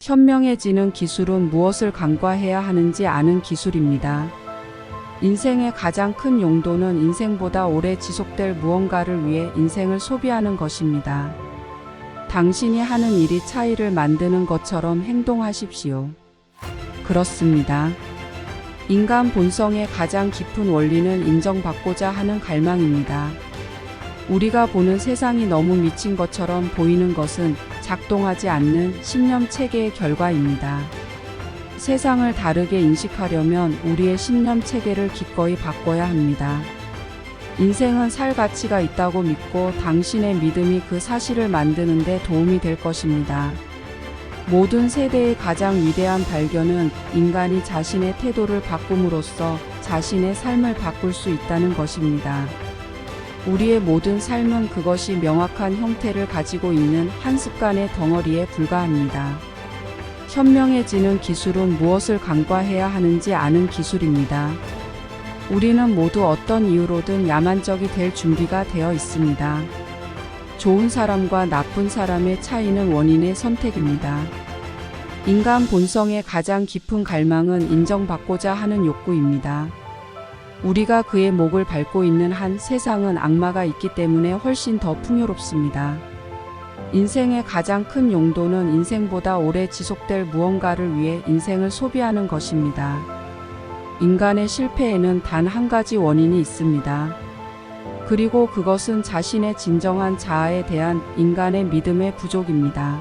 현명해지는 기술은 무엇을 간과해야 하는지 아는 기술입니다. 인생의 가장 큰 용도는 인생보다 오래 지속될 무언가를 위해 인생을 소비하는 것입니다. 당신이 하는 일이 차이를 만드는 것처럼 행동하십시오. 그렇습니다. 인간 본성의 가장 깊은 원리는 인정받고자 하는 갈망입니다. 우리가 보는 세상이 너무 미친 것처럼 보이는 것은 작동하지 않는 신념 체계의 결과입니다. 세상을 다르게 인식하려면 우리의 신념 체계를 기꺼이 바꿔야 합니다. 인생은 살 가치가 있다고 믿고 당신의 믿음이 그 사실을 만드는 데 도움이 될 것입니다. 모든 세대의 가장 위대한 발견은 인간이 자신의 태도를 바꿈으로써 자신의 삶을 바꿀 수 있다는 것입니다. 우리의 모든 삶은 그것이 명확한 형태를 가지고 있는 한 습관의 덩어리에 불과합니다. 현명해지는 기술은 무엇을 간과해야 하는지 아는 기술입니다. 우리는 모두 어떤 이유로든 야만적이 될 준비가 되어 있습니다. 좋은 사람과 나쁜 사람의 차이는 원인의 선택입니다. 인간 본성의 가장 깊은 갈망은 인정받고자 하는 욕구입니다. 우리가 그의 목을 밟고 있는 한 세상은 악마가 있기 때문에 훨씬 더 풍요롭습니다. 인생의 가장 큰 용도는 인생보다 오래 지속될 무언가를 위해 인생을 소비하는 것입니다. 인간의 실패에는 단 한 가지 원인이 있습니다. 그리고 그것은 자신의 진정한 자아에 대한 인간의 믿음의 부족입니다.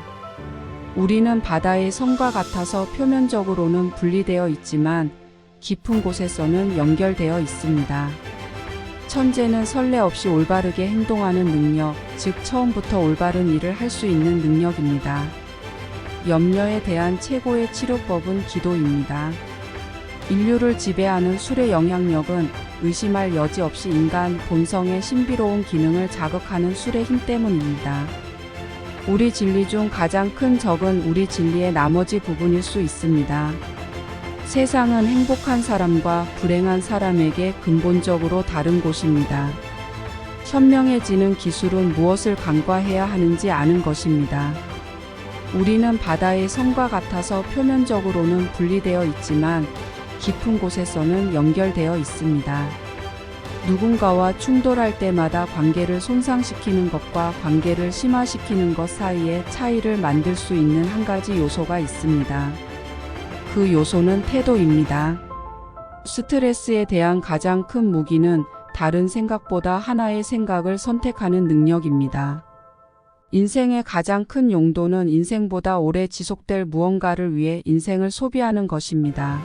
우리는 바다의 성과 같아서 표면적으로는 분리되어 있지만 깊은 곳에서는 연결되어 있습니다. 천재는 선례 없이 올바르게 행동하는 능력, 즉 처음부터 올바른 일을 할 수 있는 능력입니다. 염려에 대한 최고의 치료법은 기도입니다. 인류를 지배하는 술의 영향력은 의심할 여지 없이 인간 본성의 신비로운 기능을 자극하는 술의 힘 때문입니다. 우리 진리 중 가장 큰 적은 우리 진리의 나머지 부분일 수 있습니다. 세상은 행복한 사람과 불행한 사람에게 근본적으로 다른 곳입니다. 현명해지는 기술은 무엇을 간과해야 하는지 아는 것입니다. 우리는 바다의 성과 같아서 표면적으로는 분리되어 있지만 깊은 곳에서는 연결되어 있습니다. 누군가와 충돌할 때마다 관계를 손상시키는 것과 관계를 심화시키는 것 사이에 차이를 만들 수 있는 한 가지 요소가 있습니다. 그 요소는 태도입니다. 스트레스에 대한 가장 큰 무기는 다른 생각보다 하나의 생각을 선택하는 능력입니다. 인생의 가장 큰 용도는 인생보다 오래 지속될 무언가를 위해 인생을 소비하는 것입니다.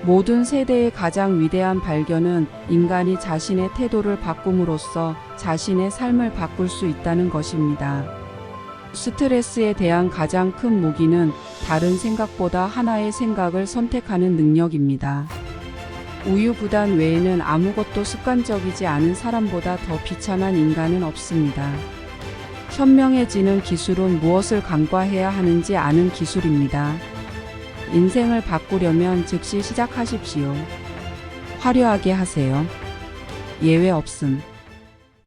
모든 세대의 가장 위대한 발견은 인간이 자신의 태도를 바꿈으로써 자신의 삶을 바꿀 수 있다는 것입니다. 스트레스에 대한 가장 큰 무기는 다른 생각보다 하나의 생각을 선택하는 능력입니다. 우유부단 외에는 아무것도 습관적이지 않은 사람보다 더 비참한 인간은 없습니다. 현명해지는 기술은 무엇을 간과해야 하는지 아는 기술입니다. 인생을 바꾸려면 즉시 시작하십시오. 화려하게 하세요. 예외 없음.